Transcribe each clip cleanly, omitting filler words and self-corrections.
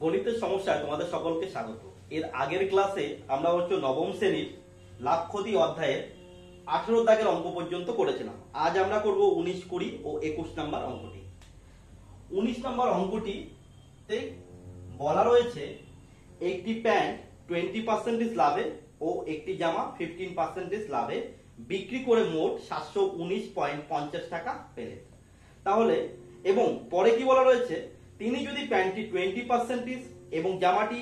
গণিতের সমস্যায় তোমাদের সকলকে স্বাগত। এর আগের ক্লাসে আমরা হচ্ছে নবম শ্রেণীর লাভ ক্ষতি অধ্যায়ের 18 দাগের অঙ্ক পর্যন্ত করেছিলাম। আজ আমরা করব 19, 20 ও 21 নম্বর অঙ্কটি। 19 নম্বর অঙ্কটিতে বলা রয়েছে একটি প্যান্ট 20% লাভে ও একটি জামা 15% লাভে বিক্রি করে মোট 719.50 টাকা পেলেন। তাহলে এবং পরে কি বলা রয়েছে, তিনি যদি প্যান্টটি 20% এবং জামাটি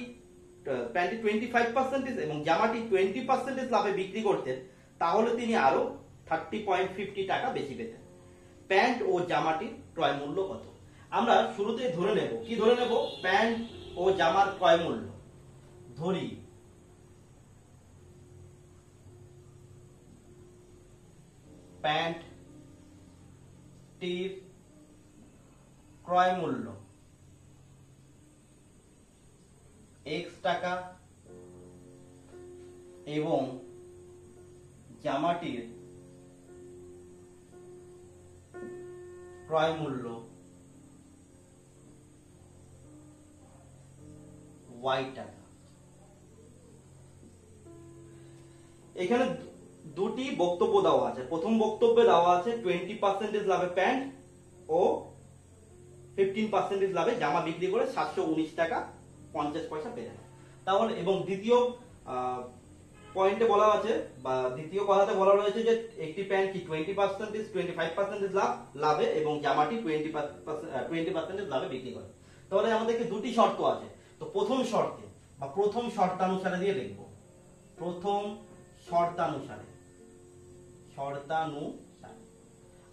25% এবং জামাটি 20% লাভে বিক্রি করতেন, তাহলে তিনি আরো 30.50 টাকা বেশি পেতেন। প্যান্ট ও জামাটির ক্রয় মূল্য কত? আমরা শুরুতেই ধরে নেব, কি ধরে নেব? প্যান্ট ও জামার ক্রয় মূল্য ধরি প্যান্টটির ক্রয় মূল্য x টাকা এবং জামাটির ক্রয় মূল্য y টাকা। এখানে দুটি বক্তব্য দেওয়া আছে। প্রথম বক্তব্যে দেওয়া আছে 20% লাভে প্যান্ট ও 15% লাভে জামা বিক্রি করে 719 টাকা 50 পয়সা পেলেন। তাহলে এবং দ্বিতীয় পয়েন্টে বলা আছে বা দ্বিতীয় কথাতে বলা রয়েছে যে একটি প্যান্ট কি 20% 25% লাভে এবং জামাটি 20% লাভে বিক্রি করে। তাহলে আমাদেরকে দুটি শর্ত আছে। তো প্রথম শর্তে বা প্রথম শর্তানুসারে দিয়ে লিখব। প্রথম শর্তানুসারে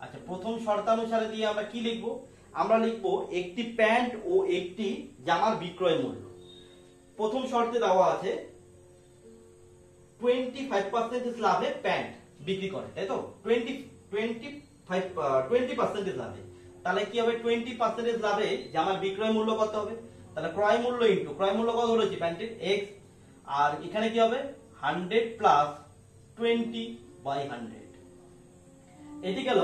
আচ্ছা, প্রথম শর্তানুসারে দিয়ে আমরা কি লিখব? আমরা লিখব একটি প্যান্ট ও একটি জামার বিক্রয় মূল্য। প্রথম শর্তে দেওয়া আছে 25% লাভে প্যান্ট বিক্রি করে, তাই তো? 20% লাভে। তাহলে কি হবে? 20% লাভে জামার বিক্রয় মূল্য কত হবে? তাহলে ক্রয় মূল্য ইনটু ক্রয় মূল্য কত রয়েছে প্যান্টের x, আর এখানে কি হবে 100 প্লাস 20/100। এটি গেল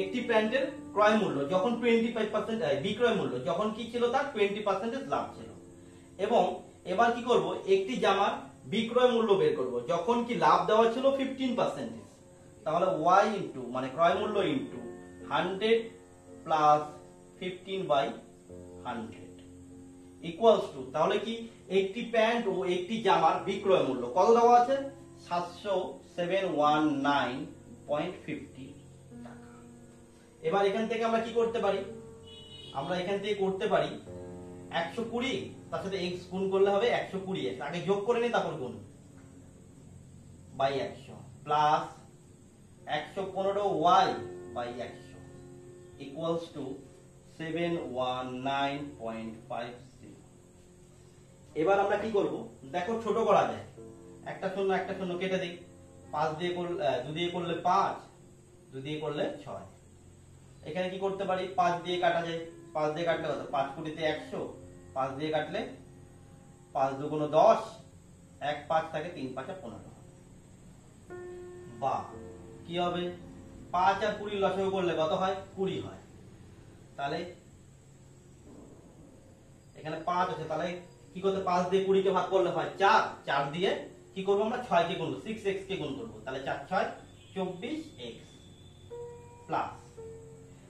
একটি প্যান্টের ক্রয় মূল্য যখন 25% বিক্রয় মূল্য যখন কি ছিল, তার 20% লাভ ছিল। এবং এবার কি করব? একটি জামার বিক্রয় মূল্য বের করব যখন কি লাভ দেওয়া ছিল 15%। তাহলে y ইনটু মানে ক্রয় মূল্য ইনটু 100 প্লাস 15/100 ইকুয়ালস টু, তাহলে কি একটি প্যান্ট ও একটি জামার বিক্রয় মূল্য কত দেওয়া আছে? 719.50 টাকা। এবার এখান থেকে আমরা কি করতে পারি? আমরা এখান থেকে করতে পারি 120 তার সাথে x গুণ করলে হবে 120, আগে যোগ করে নি তারপর গুণ by 100 plus 115y by 100 equals to 719.50। এবার আমরা কি করব? দেখো ছোট করা যায়, একটা শূন্য কেটে দিই। 5 দিয়ে করলে 2 দিয়ে করলে 5, 2 দিয়ে করলে 6। এখানে কি করতে পারি? 5 দিয়ে কাটা যায়। 5 দিয়ে কাটলে কত? 5 কুড়িতে 100, 5 দিয়ে কাটলে 5 দুগুণ 10, 1 5 থাকে, 3 5 15। বা কি হবে? 5 আর 20 লসাগু করলে কত হয়? 20 হয়। তাহলে এখানে 5 আছে, তাহলে কি করতে? 5 দিয়ে 20 কে ভাগ করলে হয় 4, 4 দিয়ে কি করব? আমরা 6 কে গুণ করব, 6x কে গুণ করব। তাহলে 4 6 24x প্লাস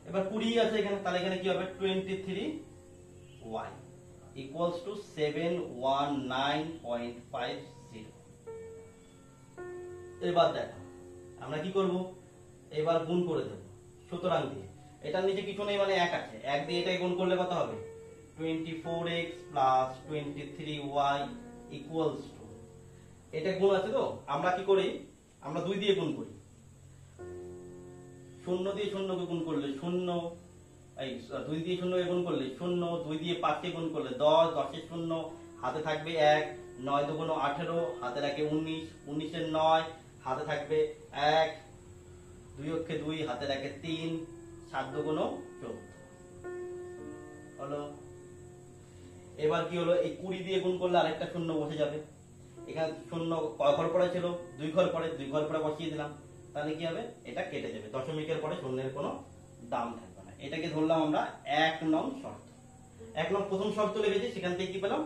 এবার 20 আছে এখানে, তাহলে এখানে কি হবে? 23y equals to 719.50। এবার দেখো আমরা কি করব? এবার গুণ করে দেব সুতরাং দিয়ে। এটার নিচে কিছু নেই মানে 1 আছে, 1 দিয়ে এটাকে গুণ করলে কত হবে? 24x plus 23y equals to, এটা গুণ আছে তো আমরা কি করি? আমরা 2 দিয়ে গুণ করি। 0 দিয়ে 0 কে গুণ করলে 0, এই 2 দিয়ে 0 কে গুণ করলে 0, 2 দিয়ে 5 কে গুণ করলে 10, 10 এর 0 হাতে থাকবে 1, 9 দুগুণ 18 হাতে রাখে 19, 19 এর 9 হাতে থাকবে 1, 2 অক্ষে 2 হাতে রাখে 3, 7 দুগুণ 14 হলো। এবার কি হলো? এই 20 দিয়ে গুণ করলে আরেকটা 0 বসে যাবে। এখানে 0 কয় ঘর পরে ছিল? 2 ঘর পরে, 2 ঘর পরে বসিয়ে দিলাম। তাহলে কি হবে? এটা কেটে যাবে, দশমিকের পরে শূন্যের কোনো দাম থাকবে না। এটাকে ধরলাম আমরা 1 নং শর্ত। এক নং প্রথম শর্ত লিখেছি, সেখান থেকে কি পেলাম,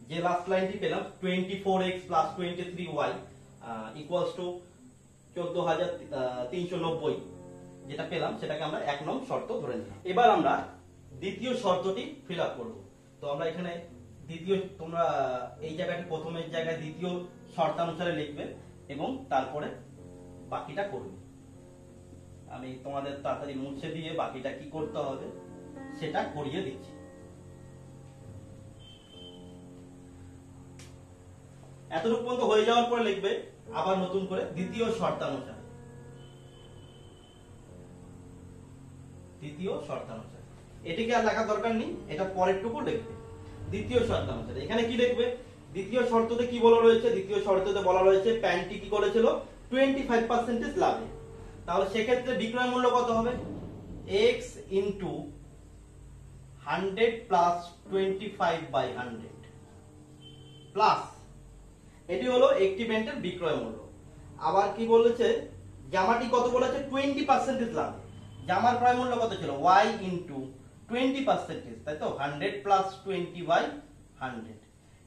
যে লাস্ট লাইনটি পেলাম 24x plus 23y equals to 14,390, যেটা পেলাম সেটাকে আমরা এক নং শর্ত ধরে নিলাম। এবার আমরা দ্বিতীয় শর্তটি ফিল আপ করবো। তো আমরা এখানে দ্বিতীয়, তোমরা এই জায়গাটি প্রথমের জায়গায় দ্বিতীয় শর্তানুসারে লিখবে এবং তারপরে বাকিটা করবে। আমি তোমাদের তাড়াতাড়ি মুছে দিয়ে বাকিটা কি করতে হবে সেটা করিয়ে দিচ্ছি। এতটুকু পর্যন্ত হয়ে যাওয়ার পরে লিখবে আবার নতুন করে দ্বিতীয় শর্তানুসারে। দ্বিতীয় শর্তানুসারে এটিকে আর লেখার দরকার নেই, এটা পরেরটুকু লিখবে। দ্বিতীয় শর্তানুসারে এখানে কি লিখবে, দ্বিতীয় শর্ততে কি বলা রয়েছে, দ্বিতীয় শর্ততে বলা রয়েছে প্যান্টটি কি করেছিল 25% লাভে। তাহলে সেক্ষেত্রে বিক্রয় মূল্য কত হবে, x ইন্টু 100 প্লাস 25/100 প্লাস, এটি হলো একটি প্যান্টের বিক্রয় মূল্য। আবার কি বলেছে, জামাটি কত বলেছে 20% লাভে, জামার ক্রয় মূল্য কত ছিল y ইন্টু 20%, তাই তো 100 প্লাস 20/100।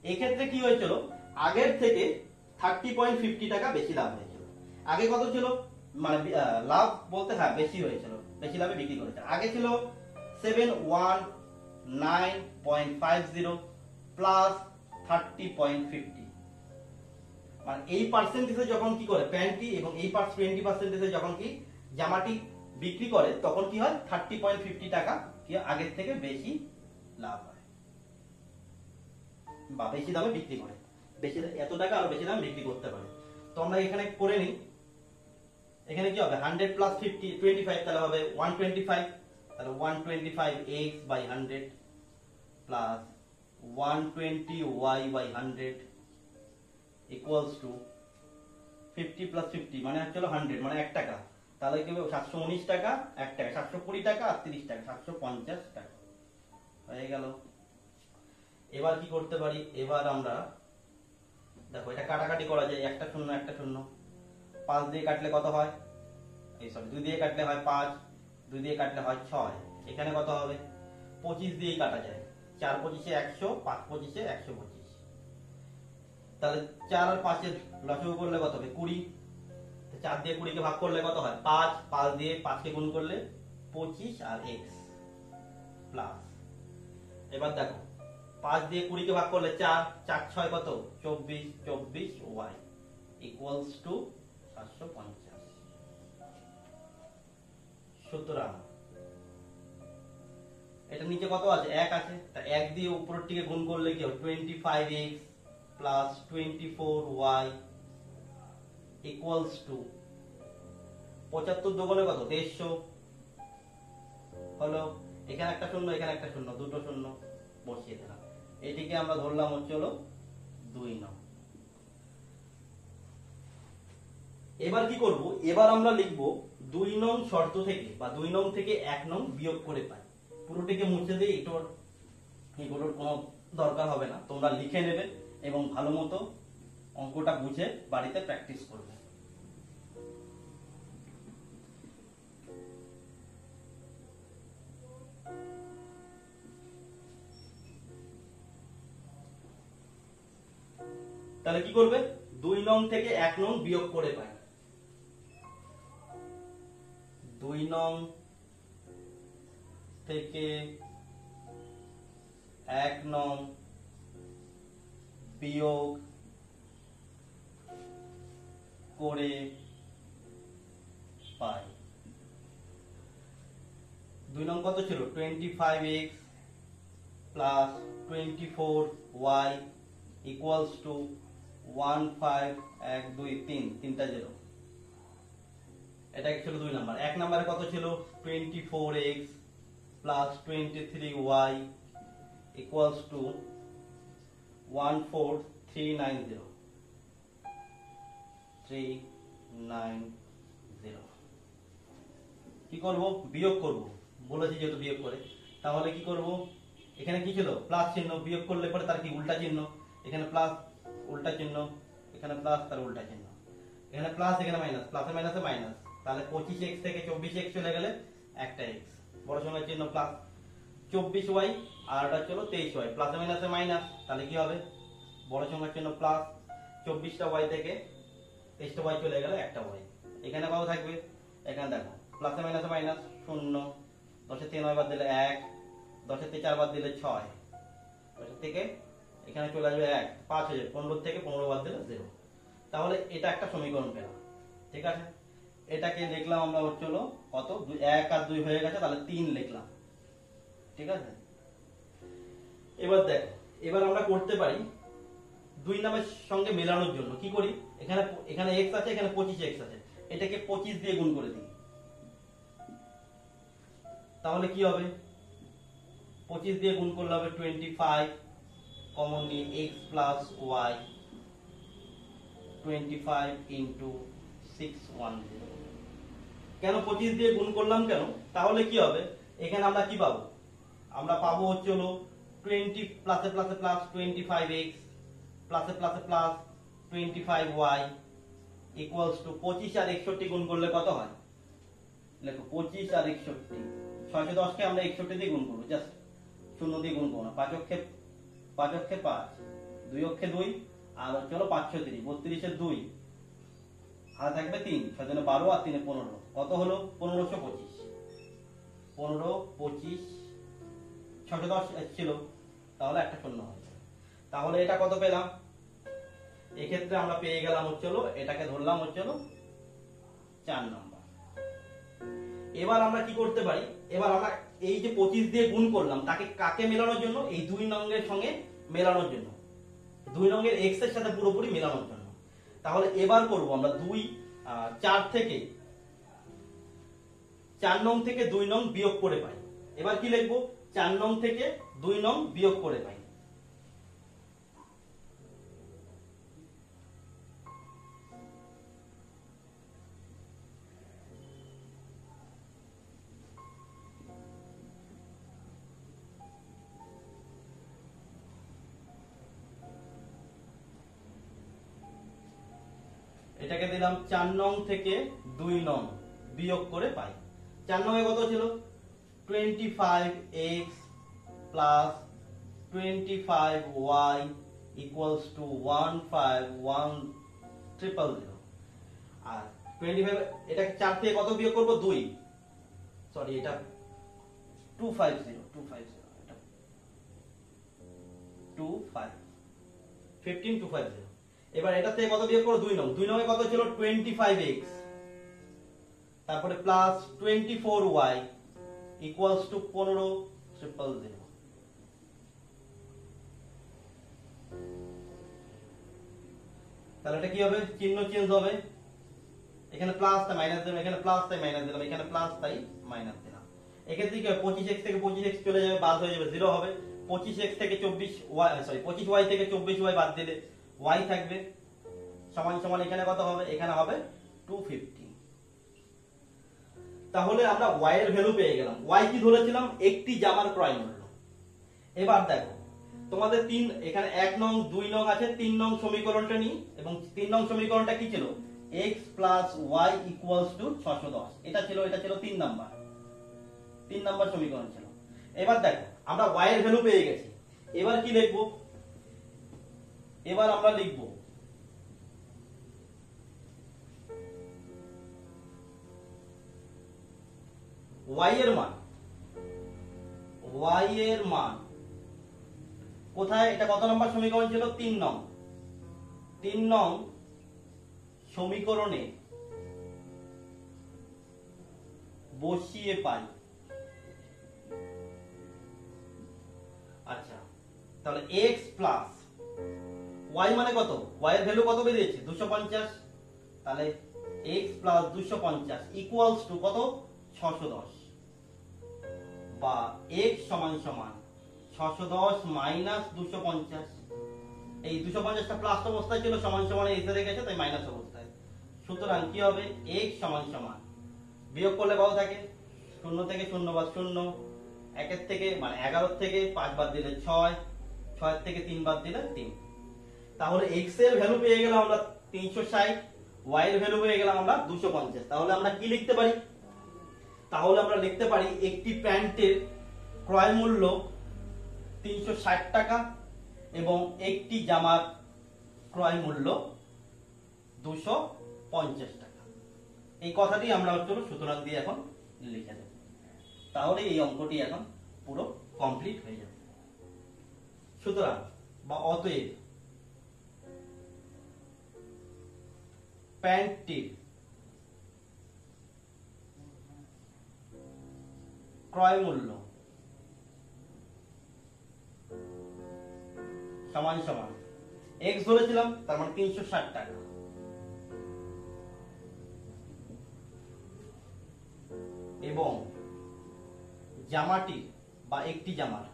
এক্ষেত্রে কি হয়েছিল, আগের থেকে 30.50 টাকা বেশি লাভ হয়েছিল। আগে কত ছিল, মানে লাভ বলতে হ্যাঁ বেশি হয়েছিল, বেশি লাভে বিক্রি করেছে। আগে ছিল 719.50 প্লাস 30.50, মানে এই পার্সেন্টেজে যখন কি করে প্যান্টটি এবং এই 20% যখন কি জামাটি বিক্রি করে তখন কি হয় 30.50 টাকা কি আগের থেকে বেশি লাভ হয় বা বেশি দামে বিক্রি করে, বেশি এত টাকা আরো বেশি দামে বিক্রি করতে পারে। তো আমরা এখানে করে নিই, এখানে কি হবে 100 প্লাস 25 তাহলে হবে 125, তাহলে 125x/100 plus 120y/100 equals to 50 plus 50 মানে হচ্ছে 100, মানে 1 টাকা। তাহলে কি হবে 719 টাকা, 1 টাকা 720 টাকা আর 30 টাকা 750 টাকা হয়ে গেল। এবার কি করতে পারি, এবার আমরা দেখো এটা কাটাকাটি করা যায়, একটা শূন্য একটা শূন্য, 5 দিয়ে কাটলে কত হয়, এই সরি 2 দিয়ে কাটলে হয় 5, 2 দিয়ে কাটলে হয় 6, এখানে কত হবে 25 দিয়েই কাটা যায়, 4 25 100, 5 25 125, তাহলে 4 আর 5 এর লসাগু করলে কত হবে 20, 4 দিয়ে 20 কে ভাগ করলে কত হয় 5, 5 দিয়ে 5 কে গুণ করলে 25 আর x প্লাস, এবার দেখো 5 দিয়ে 20 কে ভাগ করলে 4, 4 6 কত 24, 24y ইকুয়ালস টু 750। সুতরাং এটা নিচে কত আছে 1 আছে, তা 1 দিয়ে উপরের দিকে গুণ করলে কি হবে 25x plus 24y equals to 75 দুগুণে কত 150 হলো। এখানে একটা শূন্য এখানে একটা শূন্য, দুটো শূন্য বসিয়ে দিলাম, এটিকে আমরা ধরলাম হচ্ছে হলো 2 নং। এবার কি করব, এবার আমরা লিখব 2 নং শর্ত থেকে বা 2 নং থেকে 1 নং বিয়োগ করে পাই। পুরোটিকে মুছে দিয়ে এগুলোর কোনো দরকার হবে না, তোমরা লিখে নেবে এবং ভালো মতো অঙ্কটা বুঝে বাড়িতে প্র্যাকটিস করবে। তাহলে কি করবে, 2 নং থেকে 1 নং বিয়োগ করে পাই। 2 নং থেকে 1 নং বিয়োগ করে পাই। 2 নং কত ছিল 25x plus 24y equals to 15123 তিনটা 0, এটা ছিল 2 নাম্বার। 1 নম্বরে কত ছিল 24x plus 23y equals to 14390 390। কি করব, বিয়োগ করব, বলেছি যেহেতু বিয়োগ করে, তাহলে কি করব, এখানে কি ছিল প্লাস চিহ্ন, বিয়োগ করলে পরে তার কি উল্টা চিহ্ন, এখানে প্লাস উল্টা চিহ্ন, এখানে প্লাস তার উল্টা চিহ্ন, এখানে প্লাস এখানে মাইনাস, প্লাসে মাইনাসে মাইনাস, তাহলে 25x থেকে 24x চলে গেলে একটা x, বড় সঙ্গে চিহ্ন প্লাস, 24y আর এটা হলো 23y, প্লাসে মাইনাসে মাইনাস, তাহলে কি হবে বড় সংখ্যার জন্য প্লাস 24টা y থেকে 23টা y চলে গেল একটা y, এখানে কত থাকবে, এখানে দেখো প্লাসে মাইনাসে মাইনাস 0, 10 এর 3 বাদ দিলে 1, 10 এর 4 বাদ দিলে 6, 10 থেকে এখানে চলে আসবে 1, 5 হয়ে যাবে, 15 থেকে 15 বাদ দিলে 0। তাহলে এটা একটা সমীকরণ পেলাম, ঠিক আছে। এটাকে লিখলাম আমরা হলো কত, 1 আর 2 হয়ে গেছে, তাহলে 3 লিখলাম, ঠিক আছে। এবার দেখ, এবার আমরা করতে পারি দুই নামের সঙ্গে মেলানোর জন্য কি করি, এখানে এখানে x আছে, এখানে 25x আছে, এটাকে 25 দিয়ে গুণ করে দিই, তাহলে কি হবে 25 দিয়ে গুণ করলে হবে 25, কমন নিয়ে x প্লাস y, 25 ইন্টু 610। কেন 25 দিয়ে গুণ করলাম কেন, তাহলে কি হবে এখানে আমরা কি পাবো, আমরা পাবো হলো 20 প্লাসে প্লাসে প্লাস 25x প্লাসে প্লাসে প্লাস 25y ইকুয়ালস টু 25 আর 61 গুণ করলে কত হয়, দেখো 25 আর 61, 610 কে আমরা 61 দিয়ে গুণ করব, জাস্ট 0 দিয়ে গুণ করব না, 5 অক্ষে 5, 2 অক্ষে 2 আর হলো 5 6 30, 32 এর 2 আর থাকবে 3, 6 জনে 12 আর 3 এ 15, কত হলো 1525, 1525 610 ছিল, তাহলে একটা শূন্য হবে, তাহলে এটা কত পেলাম, এক্ষেত্রে আমরা পেয়ে গেলাম হলো এটাকে ধরলাম হলো 4 নাম্বার। এবার আমরা কি করতে পারি, এবার আমরা এই যে 25 দিয়ে গুণ করলাম তাকে কাকে মেলানোর জন্য, এই 2 নংয়ের সঙ্গে মেলানোর জন্য, 2 নংয়ের x এর সাথে পুরোপুরি মেলানোর জন্য। তাহলে এবার করব আমরা 4 থেকে 4 নং থেকে 2 নং বিয়োগ করে পাই, এবার কি লিখবো 4 নং থেকে 2 নং বিয়োগ করে পাই, এটাকে দিলাম 4 নং থেকে 2 নং বিয়োগ করে পাই। 4 নং এ কত ছিল 25x plus 25y equals to 151,000, আর 25 এটাকে 4 থেকে কত বিয়োগ করব 2, সরি এটা 250 এটা 15250। এবার এটা থেকে কত বিয়োগ করব 2 নং, 2 নং এ কত ছিল 25x, তারপরে প্লাস 24y ইকুয়ালস টু 15,000। তাহলে এটা কি হবে, চিহ্ন চেঞ্জ হবে, এখানে প্লাস তাই মাইনাস দিলাম, এখানে প্লাস তাই মাইনাস দিলাম, এখানে প্লাস তাই মাইনাস দিলাম। এক্ষেত্রে কি হবে 25x থেকে 25x চলে যাবে, বাদ হয়ে যাবে 0 হবে, 25x থেকে 24y সরি 25y থেকে 24y বাদ দিলে y থাকবে, সমান সমান এখানে কত হবে, এখানে হবে 250। তাহলে আমরা y এর ভ্যালু পেয়ে গেলাম। y কি ধরেছিলাম, একটি জামার ক্রয় মূল্য। এবার দেখো তোমাদের এখানে 1 নং 2 নং আছে, 3 নং সমীকরণটা নিই, এবং 3 নং সমীকরণটা কি ছিল x plus y equals to 610, এটা ছিল 3 নাম্বার সমীকরণ ছিল। এবার দেখো আমরা y এর ভ্যালু পেয়ে গেছি, এবার কি লিখবো, এবার আমরা লিখবো y এর মান কোথায়, এটা কত নম্বর সমীকরণ ছিল 3 নং, 3 নং সমীকরণে বসিয়ে পাই। আচ্ছা তাহলে x প্লাস y মানে কত, y এর ভ্যালু কত বেরিয়েছে 250, তাহলে x প্লাস 250 ইকুয়ালস টু কত 610, বা x সমান সমান 610 মাইনাস 250, এই 250টা প্লাস অবস্থায় ছিল, সমান সমান এসে গেছে তাই মাইনাস অবস্থায়। সুতরাং কি হবে x সমান সমান, বিয়োগ করলে কত থাকে 0 থেকে 0 বাদ 0, 1 এর থেকে মানে 11 থেকে 5 বাদ দিলে 6, 6 এর থেকে 3 বাদ দিলে 3। তাহলে x এর ভ্যালু পেয়ে গেলাম আমরা 360, y এর ভ্যালু পেয়ে গেলাম আমরা 250। তাহলে আমরা কি লিখতে পারি, তাহলে আমরা লিখতে পারি একটি প্যান্টের ক্রয় মূল্য 360 টাকা এবং একটি জামার ক্রয় মূল্য 250 টাকা। এই কথাটি আমরা সুতরাং দিয়ে এখন লিখে দেব, তাহলে এই অঙ্কটি এখন পুরো কমপ্লিট হয়ে যাবে। সুতরাং বা অতএব প্যান্টটির ক্রয় মূল্য সমান সমান এক্স ধরেছিলাম, তার মানে 360 টাকা, এবং জামাটি বা একটি জামার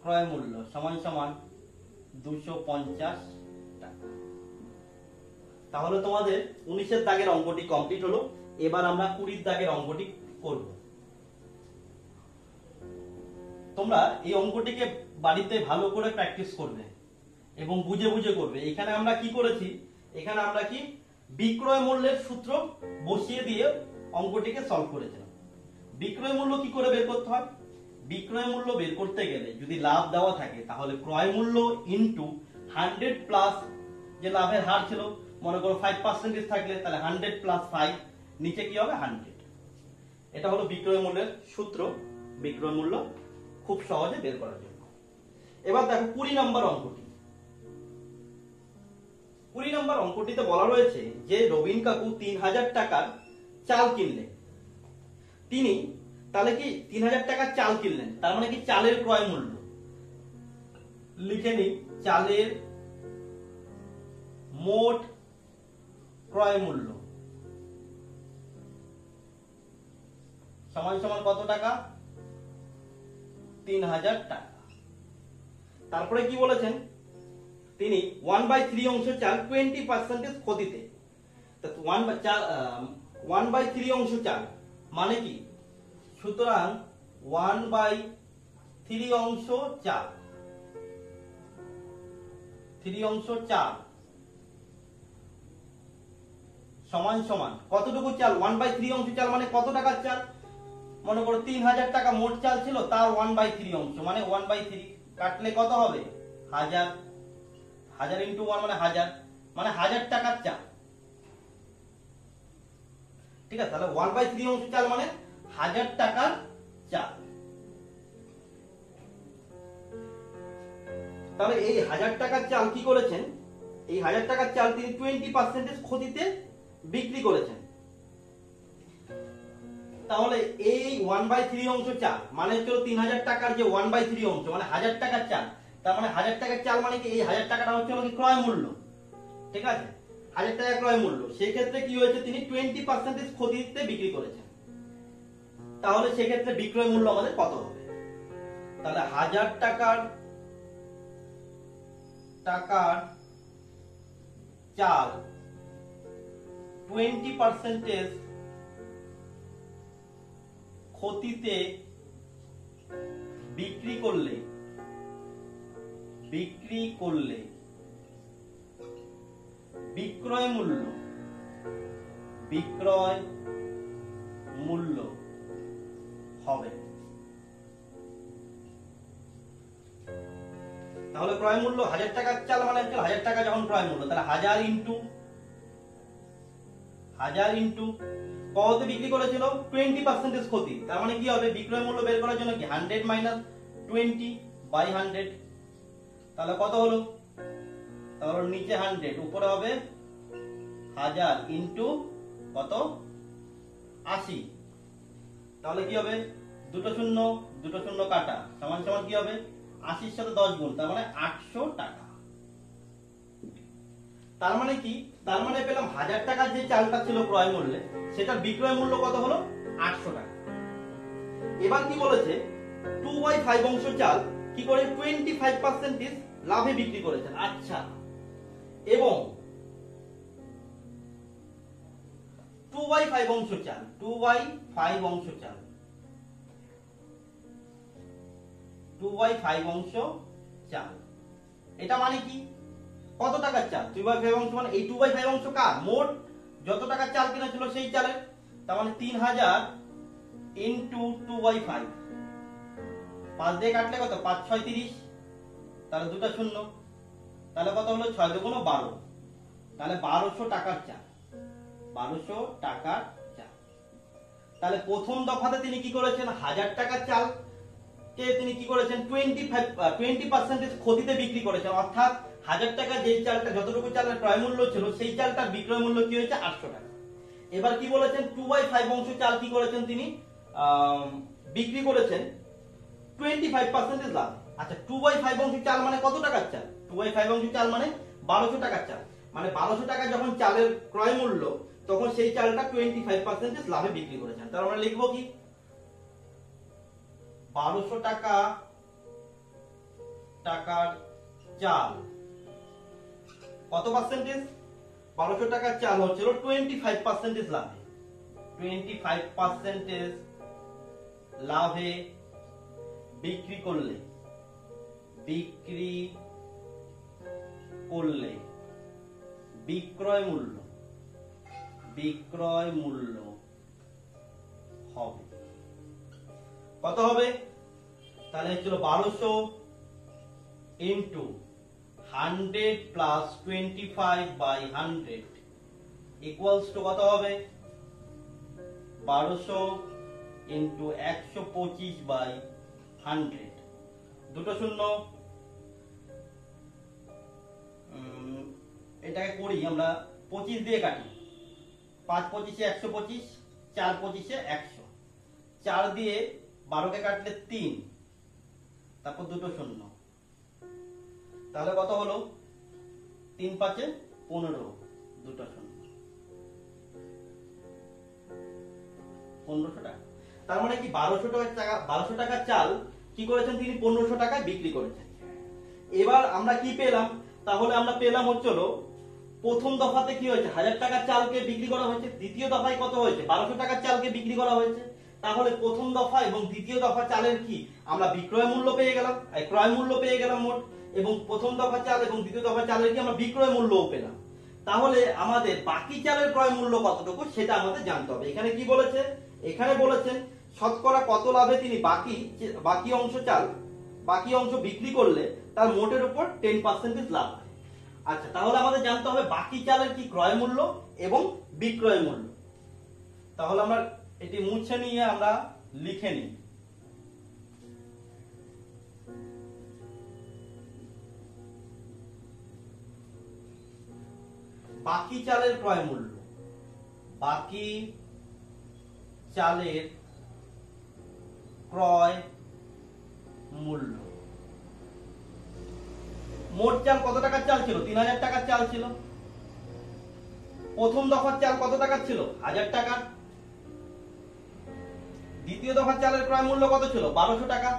ক্রয় মূল্য সমান সমান 250 টাকা। তাহলে তোমাদের 19-এর দাগের অঙ্কটি কমপ্লিট হলো। এবার আমরা 20-এর দাগের অঙ্কটি করব। তোমরা এই অঙ্কটিকে বাড়িতে ভালো করে প্র্যাকটিস করবে এবং বুঝে বুঝে করবে। এখানে আমরা কি করেছি, এখানে আমরা কি বিক্রয় মূল্যের সূত্র বসিয়ে দিয়ে অঙ্কটিকে সলভ করেছিলাম। বিক্রয় মূল্য কি করে বের করতে হয়? বিক্রয় মূল্য বের করতে গেলে যদি লাভ দেওয়া থাকে তাহলে ক্রয় মূল্য ইনটু 100 প্লাস যে লাভের হার ছিল, মনে করো 5% থাকলে তাহলে 100 প্লাস 5, নিচে কি হবে 100। এটা হলো বিক্রয় মূল্যের সূত্র, বিক্রয় মূল্য খুব সহজে বের করার জন্য। এবার দেখো 20 নম্বর অঙ্কটি। 20 নম্বর অঙ্কটিতে বলা রয়েছে যে রবিন কাকু 3000 টাকার চাল কিনলেন। তিনি তাহলে কি 3000 টাকার চাল কিনলেন, তার মানে কি চালের ক্রয় মূল্য লিখে নিই। চালের মোট ক্রয় মূল্য সমান সমান কত টাকা? 3000 টাকা। তারপরে কি বলেছেন, তিনি 1/3 অংশ চাল 20% ক্ষতিতে। 1/3 অংশ চাল মানে কি? সুতরাং 1/3 অংশ চাল, 3 অংশ চাল সমান সমান কতটুকু চাল? 1/3 অংশ চাল মানে কত টাকার চাল? মনে করো 3000 টাকা মোট চাল ছিল, তার 1/3 অংশ মানে 1/3 কাটলে কত হবে? 1000। 1000 ইন্টু 1 মানে 1000, মানে 1000 টাকার চাল। ঠিক আছে, তাহলে 1/3 অংশ চাল মানে 1000 টাকার চাল। তাহলে এই 1000 টাকার চাল কি করেছেন? এই 1000 টাকার চাল তিনি 20% ক্ষতিতে বিক্রি করেছেন। তাহলে এই 1/3 অংশ চাল মানে হচ্ছে 3000 টাকার যে 1/3 অংশ মানে 1000 টাকার চাল, তার মানে 1000 টাকার চাল মানে কি এই 1000 টাকাটা হচ্ছে কি ক্রয় মূল্য। ঠিক আছে, 1000 টাকা ক্রয় মূল্য। সেই ক্ষেত্রে কি হয়েছে, তিনি 20% ক্ষতিতে বিক্রি করেছেন। তাহলে সেই ক্ষেত্রে বিক্রয় মূল্য আমাদের কত হবে? তাহলে 1000 টাকার চাল 20% ক্ষতিতে বিক্রি করলে বিক্রয় মূল্য হবে। তাহলে ক্রয় মূল্য 1000 টাকার চাল মানে 1000 টাকা যখন ক্রয় মূল্য, তাহলে 1000 ইন্টু কততে বিক্রি করেছিল? 20% ক্ষতি, তার মানে কি হবে? বিক্রয় মূল্য বের করার জন্য কি 100 মাইনাস 20/100, তাহলে কত হলো? তাহলে নিচে 100, উপরে হবে 1000 ইন্টু কত? 80। তাহলে কি হবে? দুটো শূন্য কাটা সমান সমান কি হবে? 80-র সাথে 10 গুণ, তার মানে 800 টাকা। তার মানে কি? তার মানে পেলাম 1000 টাকার যে চালটা ছিল ক্রয় মূল্যে, সেটার বিক্রয় মূল্য কত হলো? 800 টাকা। এবার কি বলেছে, 2/5 অংশ চাল কি করে 25% লাভে বিক্রি করেছেন। আচ্ছা, এবং 2/5 অংশ চাল, 2/5 অংশ চাল, 2/5 অংশ চাল, এটা মানে কি? কত টাকার চাল? 2/5 অংশ মানে এই 2/5 অংশ কার? মোট যত টাকার চাল কিনেছিল সেই চালের। তার মানে 3000 ইন্টু 2/5, 5 দিয়ে কাটলে কত, 5 6 30, তাহলে দুটো শূন্য, তাহলে কত হলো, 6 দুগুণ 12, তাহলে 1200 টাকার চাল, 1200 টাকার চাল। তাহলে প্রথম দফাতে তিনি কি করেছেন, 1000 টাকার চাল কে তিনি কি করেছেন, 20% ক্ষতিতে বিক্রি করেছেন, অর্থাৎ 1000 টাকা যেই চালটা, যতটুকু চালের ক্রয় মূল্য ছিল সেই চালটার বিক্রয় মূল্য কি হয়েছে, 800 টাকা। এবার কি বলেছেন, 2/5 অংশ চাল কি করেছেন তিনি, বিক্রি করেছেন 25% লাভ। আচ্ছা, 2/5 অংশ চাল মানে কত টাকার চাল, 2/5 অংশ চাল মানে 1200 টাকার চাল, মানে 1200 টাকা যখন চালের ক্রয় মূল্য, তখন সেই চালটা 25% লাভে বিক্রি করেছেন। তাহলে আমরা লিখবো কি, 1200 টাকার চাল কত পার্সেন্টেজ, 1200 টাকার চাল হচ্ছিল 25% লাভে, 25% লাভে বিক্রি করলে বিক্রয় মূল্য হবে কত হবে, তাহলে হচ্ছিল 1200 ইন্টু 100 প্লাস 25/100 ইকুয়ালস টু কত হবে, 1200 ইন্টু 125/100, দুটো শূন্য, এটাকে করি আমরা 25 দিয়ে কাটি, 5 25 125, 4 25 100, 4 দিয়ে 12 কে কাটলে 3, তারপর দুটো শূন্য, তাহলে কত হলো, 3 5 15, দুটো শূন্য, 1500 টাকা। তার মানে কি 1200 টাকার চাল কি করেছেন তিনি, 1500 টাকায় বিক্রি করেছেন। এবার আমরা কি পেলাম, তাহলে আমরা পেলাম হচ্ছিল, প্রথম দফাতে কি হয়েছে, 1000 টাকার চালকে বিক্রি করা হয়েছে, দ্বিতীয় দফায় কত হয়েছে, 1200 টাকার চালকে বিক্রি করা হয়েছে। তাহলে প্রথম দফা এবং দ্বিতীয় দফা চালের কি আমরা বিক্রয় মূল্য পেয়ে গেলাম, ক্রয় মূল্য পেয়ে গেলাম মোট, এবং প্রথম দফা চাল এবং দ্বিতীয় দফা চালের কি আমরা বিক্রয় মূল্যও পেলাম। তাহলে আমাদের বাকি চালের ক্রয় মূল্য কতটুকু সেটা আমাদের জানতে হবে। এখানে কি বলেছে, এখানে বলেছেন শতকরা কত লাভে তিনি বাকি অংশ বিক্রি করলে তার মোটের উপর 10% লাভ হয়। আচ্ছা, তাহলে আমাদের জানতে হবে বাকি চালের কি ক্রয় মূল্য এবং বিক্রয় মূল্য। তাহলে আমরা এটি মুছে নিয়ে আমরা লিখে নিই, বাকি চালের ক্রয় মূল্য, বাকি চালের ক্রয় মূল্য, মোট চাল কত টাকার চাল ছিল, 3000 টাকার চাল ছিল। প্রথম দফার চাল কত টাকার ছিল, 1000 টাকা। দ্বিতীয় দফার চালের ক্রয় মূল্য কত ছিল, 1200 টাকা।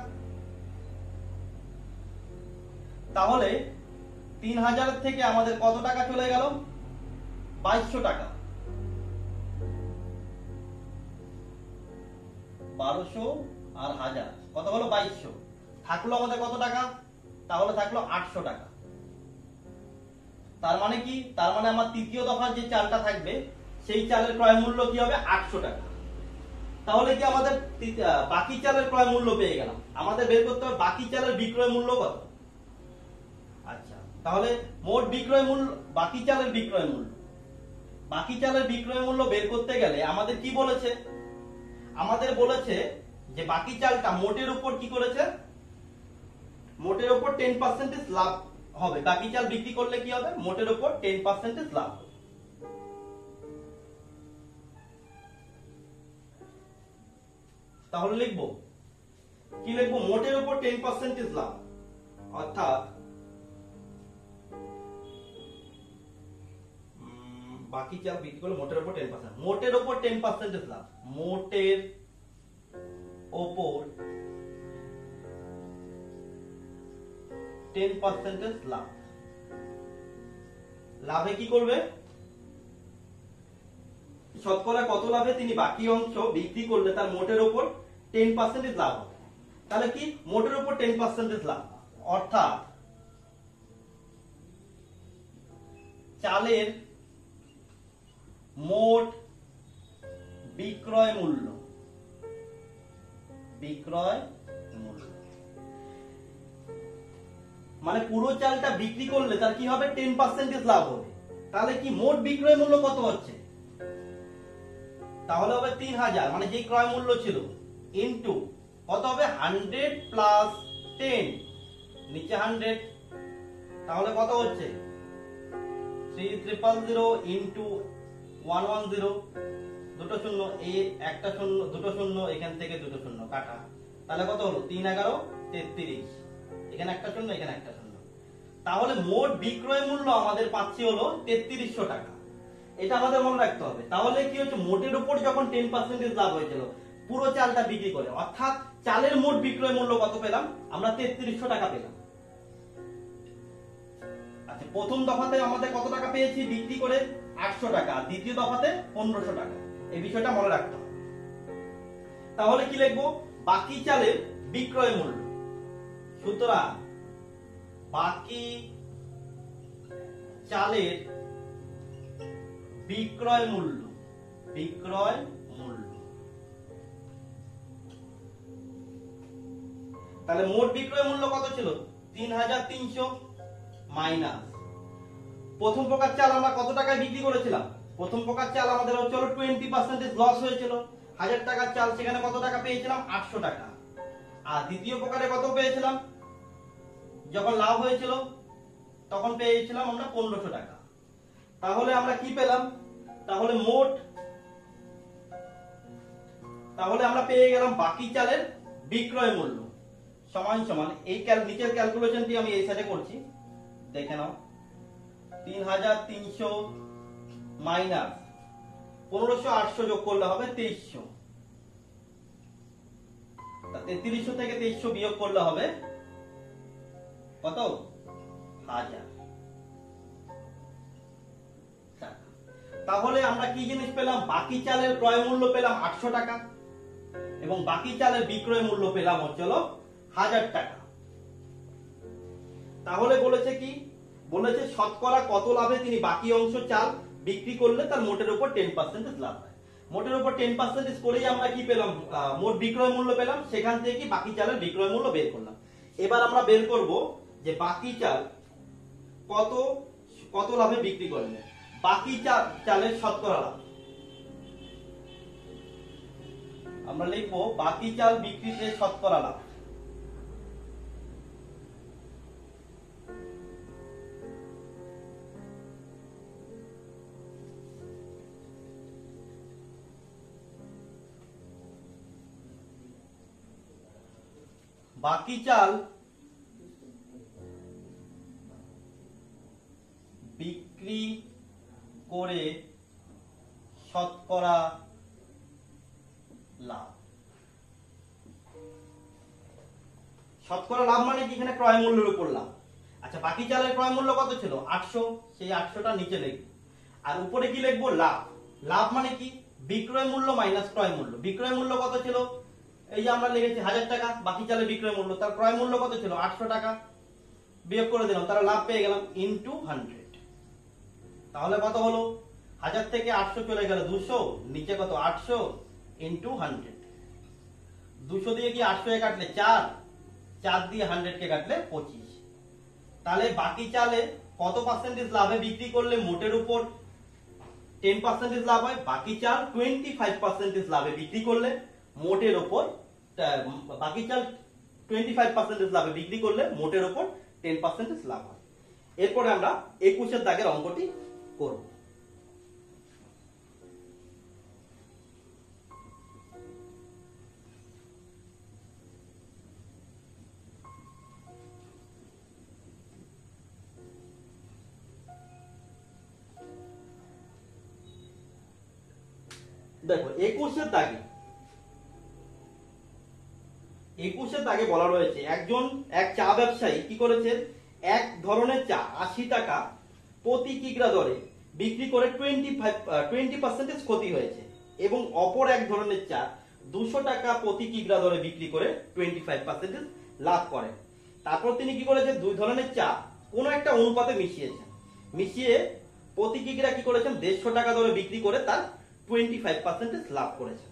তাহলে 3000 থেকে আমাদের কত টাকা চলে গেল, 2200 টাকা। 1200 আর 1000 কত হলো, 2200। থাকলো আমাদের কত টাকা, তাহলে থাকলো 800 টাকা। তার মানে কি, তার মানে আমার তৃতীয় দফার যে চালটা থাকবে সেই চালের ক্রয় মূল্য কি হবে, 800 টাকা। তাহলে কি আমাদের বাকি চালের ক্রয় মূল্য পেয়ে গেলাম। আমাদের বের করতে হবে বাকি চালের বিক্রয় মূল্য কত। আচ্ছা, তাহলে মোট বিক্রয় মূল্য, বাকি চালের বিক্রয় মূল্য বের করতে গেলে আমাদের কি বলেছে, আমাদের বলেছে যে বাকি চালটা মোটের উপর কি করেছে, মোটের উপর 10% লাভ হবে। বাকি চাল বিক্রি করলে কি হবে, মোটের উপর 10% লাভ হবে। তাহলে লিখবো কি, লিখবো মোটের উপর 10% লাভ, অর্থাৎ বাকি চাল বিক্রি করলে মোটের উপর 10%, মোটের উপর 10% লাভ, মোটের উপর 10% লাভ। লাভে কি করবে, শতকরা কত লাভে তিনি বাকি অংশ বিক্রি করলে তার মোটের উপর 10% লাভ হবে। তাহলে কি, মোটের উপর 10% লাভ, অর্থাৎ চালের মোট বিক্রয় মূল্য বিক্রয় মূল্য। মানে পুরো চালটা বিক্রি করলে তার কি হবে 10% লাভ হবে। তাহলে কি মোট বিক্রয় মূল্য কত হচ্ছে? তাহলে হবে 3000, মানে যে ক্রয় মূল্য ছিল ইনটু কত হবে 100 প্লাস 10, নিচে 100, তাহলে কত হচ্ছে 3000 ইনটু 110, দুটো শূন্য, এই একটা শূন্য, দুটো শূন্য, এখান থেকে দুটো শূন্য কাটা, তাহলে কত হলো 3 11 33, এখানে একটা শূন্য, এখানে একটা শূন্য। তাহলে মোট বিক্রয় মূল্য আমাদের পাচ্ছি হলো 3300 টাকা। এটা আমাদের মনে রাখতে হবে। তাহলে কি হচ্ছে, মোটের উপর যখন 10% লাভ হয়েছিল পুরো চালটা বিক্রি করে, অর্থাৎ চালের মোট বিক্রয় মূল্য কত পেলাম আমরা? 3300 টাকা পেলাম। আচ্ছা, প্রথম দফাতে আমাদের কত টাকা পেয়েছি বিক্রি করে? 800 টাকা। দ্বিতীয় দফাতে 1500 টাকা। এই বিষয়টা মনে রাখতে হবে। তাহলে কি লিখবো? বাকি চালের বিক্রয় মূল্য। সুতরাং বাকি চালের বিক্রয় মূল্য, বিক্রয় মূল্য। তাহলে মোট বিক্রয় মূল্য কত ছিল? 3300 মাইনাস প্রথম প্রকার চাল আমরা কত টাকায় বিক্রি করেছিলাম? প্রথম প্রকার চাল আমাদের হচ্ছে 20% লস হয়েছিল। 1000 টাকার চাল, সেখানে কত টাকা পেয়েছিলাম? 800 টাকা। আর দ্বিতীয় প্রকারে কত পেয়েছিলাম? যখন লাভ হয়েছিল তখন পেয়েছিলাম আমরা 1500 টাকা। তাহলে আমরা কি পেলাম? তাহলে মোট, তাহলে আমরা পেয়ে গেলাম বাকি চালের বিক্রয় মূল্য সমান সমান, এই নিচের ক্যালকুলেশনটি আমি এই সাইডে করছি, দেখে নাও। 3300 মাইনাস 1500, 800 যোগ করলে হবে 2300। 3300 থেকে 2300 বিয়োগ করলে হবে কত? 1000 টাকা। তাহলে আমরা কি জিনিস পেলাম? বাকি চালের ক্রয় মূল্য পেলাম 800 টাকা এবং বাকি চালের বিক্রয় মূল্য পেলাম হচ্ছে 1000 টাকা। তাহলে বলেছে কি? বলেছে শতকরা কত লাভে তিনি বাকি অংশ চাল বিক্রি করলে তার মোটের উপর 10% লাভ হয়। মোটের উপর 10% করেই আমরা কি পেলাম? মোট বিক্রয় মূল্য পেলাম। সেখান থেকে কি বাকি চালের বিক্রয় মূল্য বের করলাম। এবার আমরা বের করব যে বাকি চাল কত কত লাভে বিক্রি করলে। বাকি চালের শতকরা লাভ আমরা লিখবো বাকি চাল বিক্রিতে শতকরা লাভ। বাকি চাল বিক্রি করে শতকরা লাভ। শতকরা লাভ মানে কি? এখানে ক্রয় মূল্যের উপর লাভ। আচ্ছা, বাকি চালের ক্রয় মূল্য কত ছিল? 800, সেই 800টা নিচে লিখবো। আর উপরে কি লিখবো? লাভ। লাভ মানে কি? বিক্রয় মূল্য মাইনাস ক্রয় মূল্য। বিক্রয় মূল্য কত ছিল? এই যে আমরা লিখেছি 1000 টাকা। বাকি চালের বিক্রয় মূল্য, তার ক্রয় মূল্য কত ছিল? 800 টাকা। বিয়োগ করে দিলাম, তারা লাভ পেয়ে গেলাম ইনটু 100। তাহলে কত হলো? 1000 থেকে 800 চলে গেল 200, নিচে কত? 800 ইনটু 100। 200 দিয়ে কি 800 এ কাটলে 4, 4 দিয়ে 100 কে কাটলে 25। তাহলে বাকি চালে কত পার্সেন্টেজ লাভে বিক্রি করলে মোটের উপর 10% লাভ হয়? বাকি চাল 25% লাভে বিক্রি করলে মোটের উপর, বাকি চাল 25% লাভে বিক্রি করলে মোটের উপর 10% লাভ হয়। এরপরে আমরা 21 দাগের অঙ্কটি করব। দেখো 21 দাগে বলা রয়েছে এক চা ব্যবসায়ী কি করেছেন? এক ধরনের চা 80 টাকা প্রতি কিগ্রা দরে বিক্রি করে 20% ক্ষতি হয়েছে এবং অপর এক ধরনের চা 200 টাকা প্রতি কিগ্রা দরে বিক্রি করে 25% লাভ করেন। তারপর তিনি কি করেছেন? দুই ধরনের চা কোন একটা অনুপাতে মিশিয়েছেন, মিশিয়ে প্রতি কিগ্রা কি করেছেন? 150 টাকা দরে বিক্রি করে তার 25% লাভ করেছেন।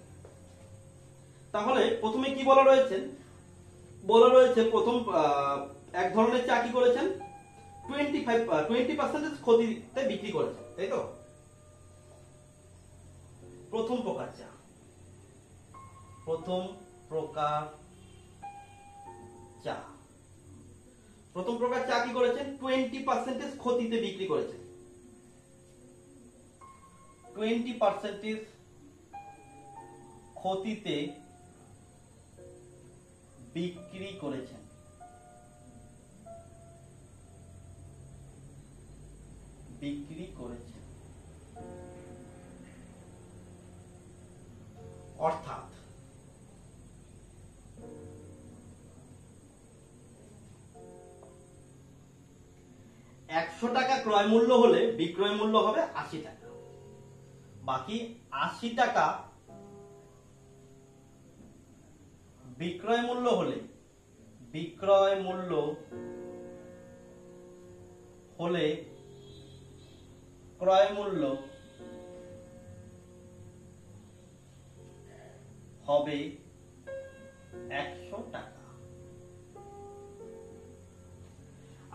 তাহলে প্রথমে কি বলা রয়েছে, বলা রয়েছে প্রথম এক ধরনের চা কি করেছেন 20% ক্ষতিতে বিক্রি করেছেন, তাই তো। প্রথম প্রকার চা, প্রথম প্রকার চা, প্রথম প্রকার চা কি করেছেন 20% ক্ষতিতে বিক্রি করেছেন, 20% ক্ষতিতে বিক্রি করেছেন। বিক্রি করেছেন অর্থাৎ 100 টাকা ক্রয় মূল্য হলে বিক্রয় মূল্য হবে 80 টাকা, বাকি 80 টাকা বিক্রয় মূল্য হলে বিক্রয় মূল্য হলে ক্রয় মূল্য হবে 100 টাকা।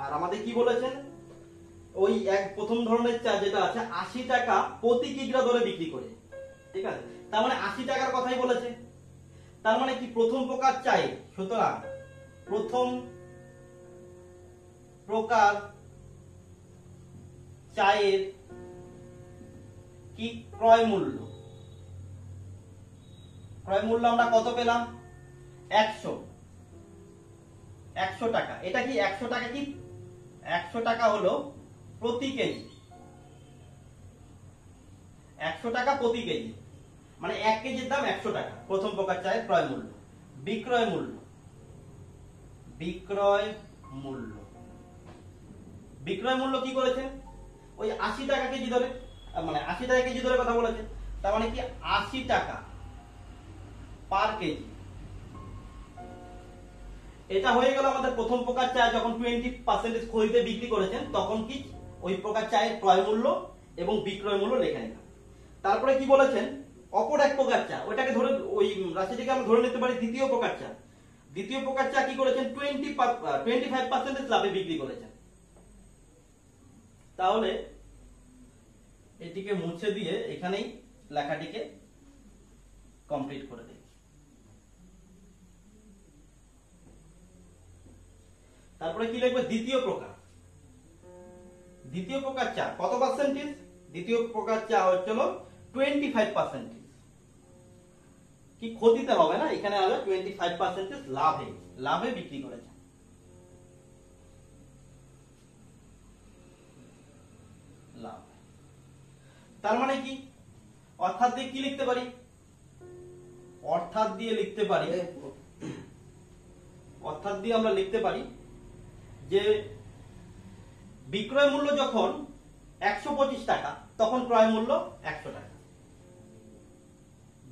আর আমাদের কি বলেছেন, ওই এক প্রথম ধরনের চা যেটা আছে 80 টাকা প্রতি কিগ্রা দরে বিক্রি করে, ঠিক আছে। তার মানে 80 টাকার কথাই বলেছে। তার মানে কি প্রথম প্রকার চাই, সুতরাং প্রথম প্রকার চায়ের কি ক্রয় মূল্য, ক্রয় মূল্য আমরা কত পেলাম 100 টাকা। এটা কি 100 টাকা, কি 100 টাকা হলো প্রতি কেজি, 100 টাকা প্রতি কেজি, মানে 1 কেজির দাম 100 টাকা প্রথম প্রকার চায়ের ক্রয় মূল্য। বিক্রয় মূল্য, বিক্রয় মূল্য, বিক্রয় মূল্য কি করেছেন ওই 80 টাকা কেজি ধরে, মানে 80 টাকা কেজি ধরে কথা বলেছে। তার মানে কি 80 টাকা পার কেজি। এটা হয়ে গেল আমাদের প্রথম প্রকার চা যখন 20% খরিদে বিক্রি করেছেন তখন কি ওই প্রকার চায়ের ক্রয় মূল্য এবং বিক্রয় মূল্য লিখে নিলাম। তারপরে কি বলেছেন অপর এক প্রকার চা, ওইটাকে ধরে ওই রাশিটিকে আমরা ধরে নিতে পারি দ্বিতীয় প্রকার চা। দ্বিতীয় প্রকার চা কি করেছেন 25% লাভে বিক্রি করেছেন। তাহলে এটিকে মুছে দিয়ে এখানেই লেখাটিকে কমপ্লিট করে দিই। তারপরে কি লিখবে দ্বিতীয় প্রকার। দ্বিতীয় প্রকার চা কত পার্সেন্টেজ, দ্বিতীয় প্রকার চা হচ্ছিল 25%। কি ক্ষতিতে হবে না, এখানে হবে 25% লাভে, লাভে বিক্রি করেছে। লাভ, তার মানে কি অর্থাৎ দিয়ে কি লিখতে পারি, অর্থাৎ দিয়ে লিখতে পারি, অর্থাৎ দিয়ে আমরা লিখতে পারি যে বিক্রয় মূল্য যখন 125 টাকা তখন ক্রয় মূল্য 100 টাকা।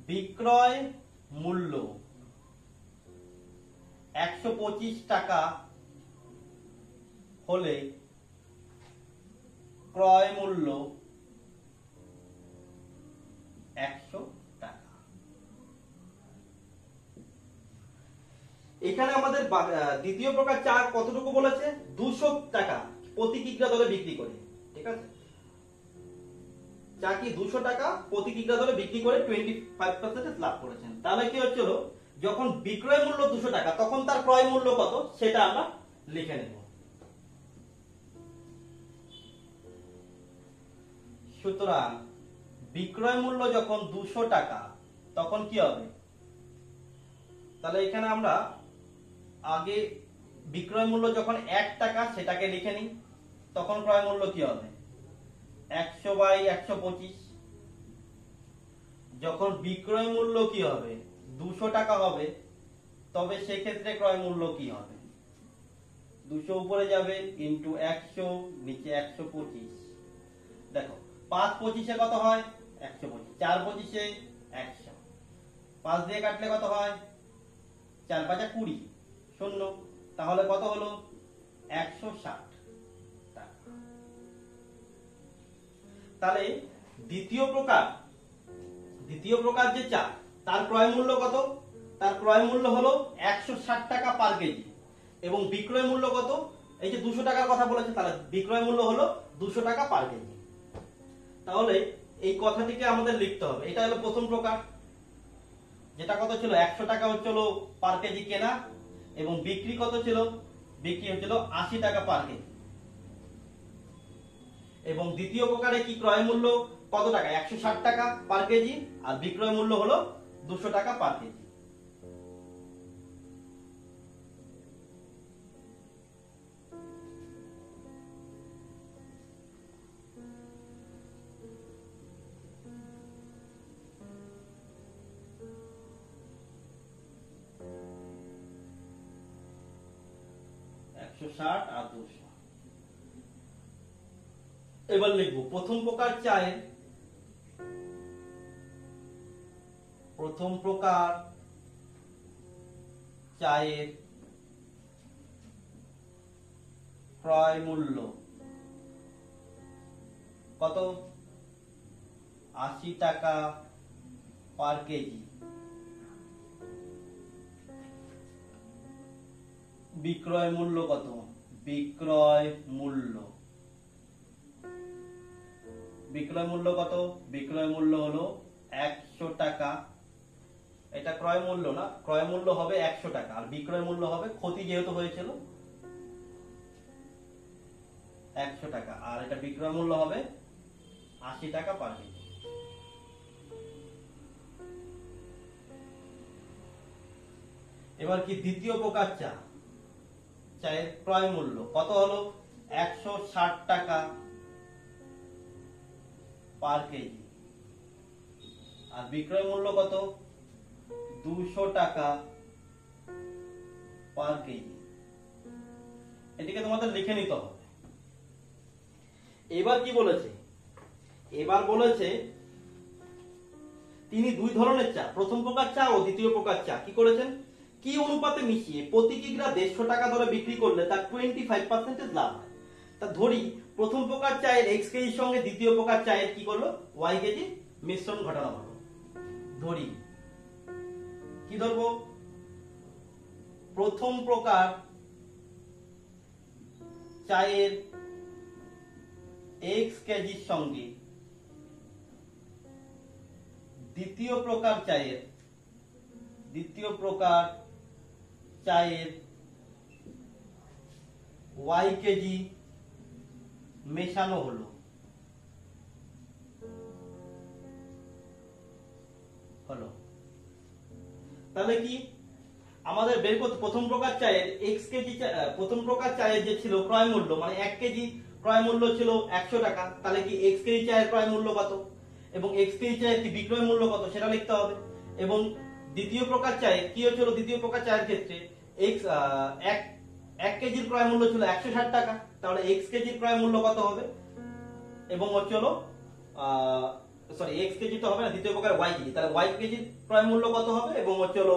বিক্রয় মূল্য 125 টাকা হলে ক্রয় মূল্য 100 টাকা। এখানে আমাদের দ্বিতীয় প্রকার চা কতটুকু বলেছে 200 টাকা প্রতি কিগ্রা দরে বিক্রি করে, ঠিক আছে। চা কি 200 টাকা প্রতি কিগ্রা দরে বিক্রি করে 25% লাভ করেছেন। তাহলে কি হচ্ছিল যখন বিক্রয় মূল্য 200 টাকা তখন তার ক্রয় মূল্য কত সেটা আমরা লিখে নেব। সুতরাং বিক্রয় মূল্য যখন 200 টাকা তখন কি হবে, তাহলে এখানে আমরা আগে বিক্রয় মূল্য যখন 1 টাকা সেটাকে লিখে নিই, তখন ক্রয় মূল্য কি হবে 100/125। যখন বিক্রয় মূল্য কি হবে 200 টাকা হবে তবে সেক্ষেত্রে ক্রয় মূল্য কি হবে 200 উপরে যাবে ইন্টু 100 নিচে 125। দেখো 5/25 কত হয় 125, 4/25 100, 5 দিয়ে কাটলে কত হয় 4×5 20, শূন্য, তাহলে কত হলো 160 টাকা। তাহলে দ্বিতীয় প্রকার যে চা তার ক্রয় মূল্য কত, তার ক্রয় মূল্য হলো 160 টাকা পার কেজি এবং বিক্রয় মূল্য কত, এই যে 200 টাকার কথা বলেছে, তাহলে বিক্রয় মূল্য হলো 200 টাকা পার কেজি। তাহলে এই কথাটিকে আমাদের লিখতে হবে। এটা হলো প্রথম প্রকার, যেটা কত ছিল 100 টাকা হচ্ছিল পার কেজি কেনা এবং বিক্রি কত ছিল, বিক্রি হচ্ছিল 80 টাকা পার কেজি। এবং দ্বিতীয় প্রকারে কি ক্রয় মূল্য কত টাকা, 160 টাকা পার কেজি আর বিক্রয় মূল্য হলো 200 টাকা পার কেজি। আর 200। এবার লিখবো প্রথম প্রকার চায়ের ক্রয় মূল্য কত, 80 টাকা পার কেজি। বিক্রয় মূল্য কত, বিক্রয় মূল্য কত, বিক্রয় মূল্য হলো 100 টাকা। এটা ক্রয় মূল্য না, ক্রয় মূল্য হবে 100 টাকা আর বিক্রয় মূল্য হবে, ক্ষতি যেহেতু হয়েছিল 100 টাকা, আর এটা বিক্রয় মূল্য হবে 80 টাকা পার কেজি। এবার কি দ্বিতীয় প্রকার চায়ের ক্রয় মূল্য কত হলো, 160 টাকা পার কেজি আর বিক্রয় মূল্য কত, 200 টাকা পার কেজি। এটিকে তোমাদের লিখে নিতে হবে। এবার কি বলেছে, এবার বলেছে তিনি দুই ধরনের চা, প্রথম প্রকার চা ও দ্বিতীয় প্রকার চা কি করেছেন, কি অনুপাতে মিশিয়ে প্রতি কিগ্রা 150 টাকা দরে বিক্রি করলে তার 25% লাভ হয়। তা ধরি প্রথম প্রকার চায়ের x কেজির সঙ্গে দ্বিতীয় প্রকার চায়ের কি করলো, y কেজি মিশ্রণ ঘটানো হলো। ধরি কি ধরবো, প্রথম প্রকার চায়ের x কেজির সঙ্গে দ্বিতীয় প্রকার চায়ের y কেজি মেশানো হলো। তাহলে কি আমাদের বের করতে, প্রথম প্রকার চায়ের x কেজি, প্রথম প্রকার চায়ের যে ছিল ক্রয় মূল্য মানে 1 কেজি ক্রয় মূল্য ছিল 100 টাকা, তাহলে কি x কেজি চায়ের ক্রয় মূল্য কত এবং x কেজি চায়ের কি বিক্রয় মূল্য কত সেটা লিখতে হবে। এবং দ্বিতীয় প্রকার চায়ের কি হচ্ছিল, দ্বিতীয় প্রকার চায়ের ক্ষেত্রে এক কেজির ক্রয় মূল্য ছিল 160 টাকা, তাহলে x কেজির ক্রয় মূল্য কত হবে এবং হচ্ছিল সরি x কেজি তো হবে না, দ্বিতীয় প্রকার y কেজি, তাহলে y কেজির ক্রয় মূল্য কত হবে এবং হচ্ছিল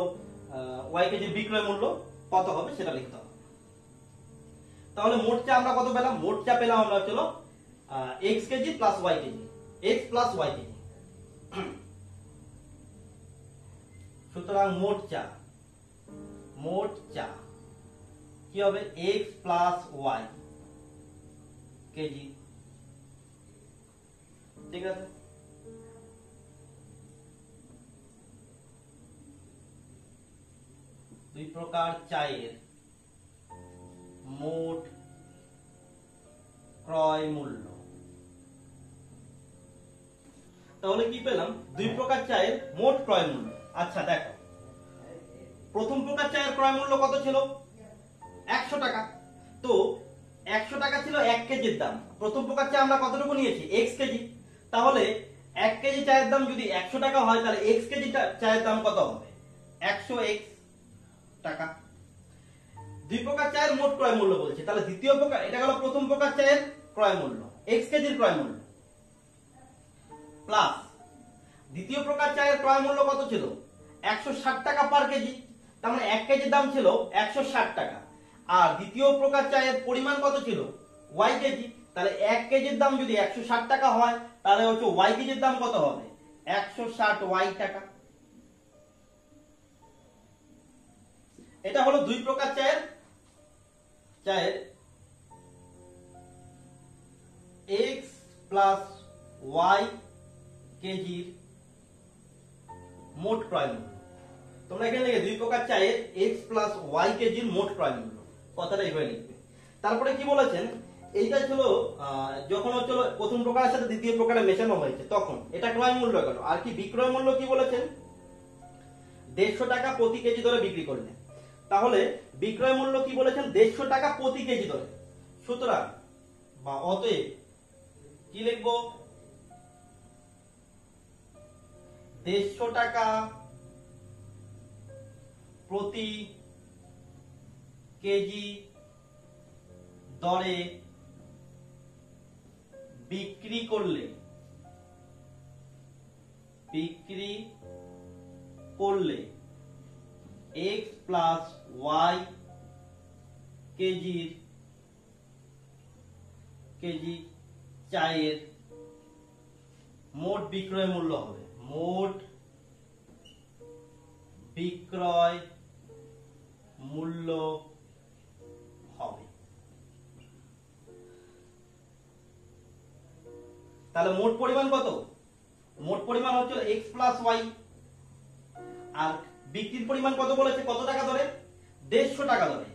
y কেজির বিক্রয় মূল্য কত হবে সেটা লিখতে হবে। তাহলে মোট চা আমরা কত পেলাম, মোট চা পেলাম আমরা হচ্ছিল x KG plus y KG, x plus y KG. সুতরাং মোট চা কি হবে, x প্লাস y কেজি। ঠিক আছে, দুই প্রকার চায়ের মোট ক্রয় মূল্য। তাহলে কি পেলাম, দুই প্রকার চায়ের মোট ক্রয় মূল্য। আচ্ছা দেখো, প্রথম প্রকার চায়ের ক্রয় মূল্য কত ছিল, 100 টাকা। তো 100 টাকা ছিল 1 কেজির দাম। প্রথম প্রকার চা আমরা কতটুকু নিয়েছি, x কেজি। তাহলে 1 কেজি চায়ের দাম যদি 100 টাকা হয় তাহলে x কেজি চায়ের দাম কত হবে, 100x টাকা। দুই প্রকার চায়ের মোট ক্রয় মূল্য বলছে, তাহলে দ্বিতীয় প্রকার, এটা হলো প্রথম প্রকার চায়ের ক্রয় মূল্য x কেজির ক্রয় মূল্য প্লাস দ্বিতীয় প্রকার চায়ের ক্রয় মূল্য কত ছিল, 160 টাকা পার কেজি। তার মানে 1 কেজির দাম ছিল 160 টাকা আর দ্বিতীয় প্রকার চায়ের পরিমাণ কত ছিল, y কেজি। তাহলে 1 কেজির দাম যদি 160 টাকা হয় তাহলে হচ্ছে y কেজির দাম কত হবে, 160y টাকা। এটা হলো দুই প্রকার চায়ের x প্লাস y কেজির মোট ক্রয় মূল্য। তোমরা এখানে লিখে দুই প্রকার চায়ের x প্লাস y কেজির মোট ক্রয় মূল্য, কথাটা এইভাবে লিখবে। তারপরে কি বলেছেন, এইটা ছিল যখন হচ্ছিল প্রথম প্রকারের সাথে দ্বিতীয় প্রকারে মেশানো হয়েছে তখন এটা ক্রয় মূল্য গেল। আর কি বিক্রয় মূল্য কি বলেছেন, 150 টাকা প্রতি কেজি দরে বিক্রি করলে, তাহলে বিক্রয় মূল্য কি বলেছেন, 150 টাকা প্রতি কেজি দরে। সুতরাং বা অতএব কি লিখবো, 150 টাকা প্রতি কেজি দরে বিক্রি করলে x প্লাস y কেজি চায়ের মোট বিক্রয় মূল্য হবে, মোট বিক্রয় মূল্য হবে। তাহলে মোট পরিমাণ কত, মোট পরিমাণ হচ্ছে x প্লাস y, আর বিক্রির পরিমাণ কত বলেছে, কত টাকা ধরে, 150 টাকা ধরে।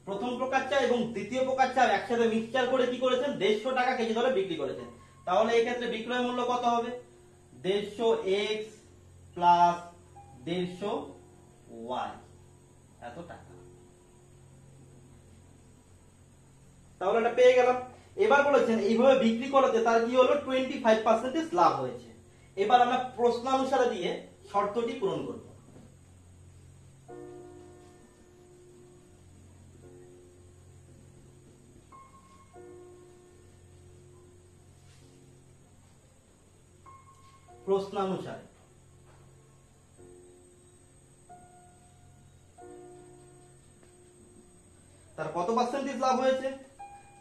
প্রথম প্রকার চা এবং দ্বিতীয় প্রকার চা একসাথে মিক্সচার করে কি করেছেন, 150 টাকা কেজি ধরে বিক্রি করেছেন। তাহলে এই ক্ষেত্রে বিক্রয় মূল্য কত হবে, 150x প্লাস 150y, এত টাকা। তাহলে এটা পেয়ে গেলাম। এবার বলেছেন এইভাবে বিক্রি করাতে তার কি হলো, 25% লাভ হয়েছে। এবার আমরা প্রশ্নানুসারে দিয়ে শর্তটি পূরণ করব। প্রশ্নানুসারে তার কত পার্সেন্টেজ লাভ হয়েছে,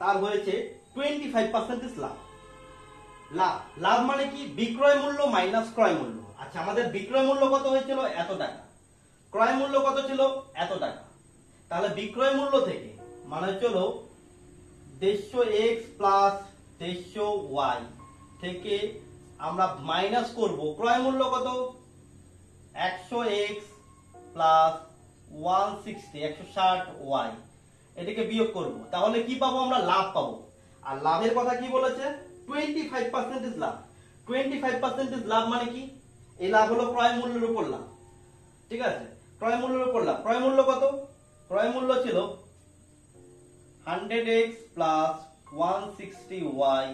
তার হয়েছে 25% লাভ। লাভ মানে কি, বিক্রয় মূল্য মাইনাস ক্রয় মূল্য। আচ্ছা, আমাদের বিক্রয় মূল্য কত হয়েছিল, এত টাকা, ক্রয় মূল্য কত ছিল, এত টাকা। তাহলে বিক্রয় মূল্য থেকে মানে হচ্ছিল 150x প্লাস 150y থেকে আমরা মাইনাস করব ক্রয় মূল্য কত, 100x প্লাস 160y, এটাকে বিয়োগ করব। তাহলে কি পাবো, আমরা লাভ পাবো। আর লাভের কথা কি বলেছে, 25% লাভ। 25% লাভ মানে কি, এই লাভ হলো ক্রয় মূল্যের উপর লাভ। ঠিক আছে, ক্রয় মূল্যের উপর লাভ। ক্রয় মূল্য কত, ক্রয় মূল্য ছিল 100x প্লাস 160y,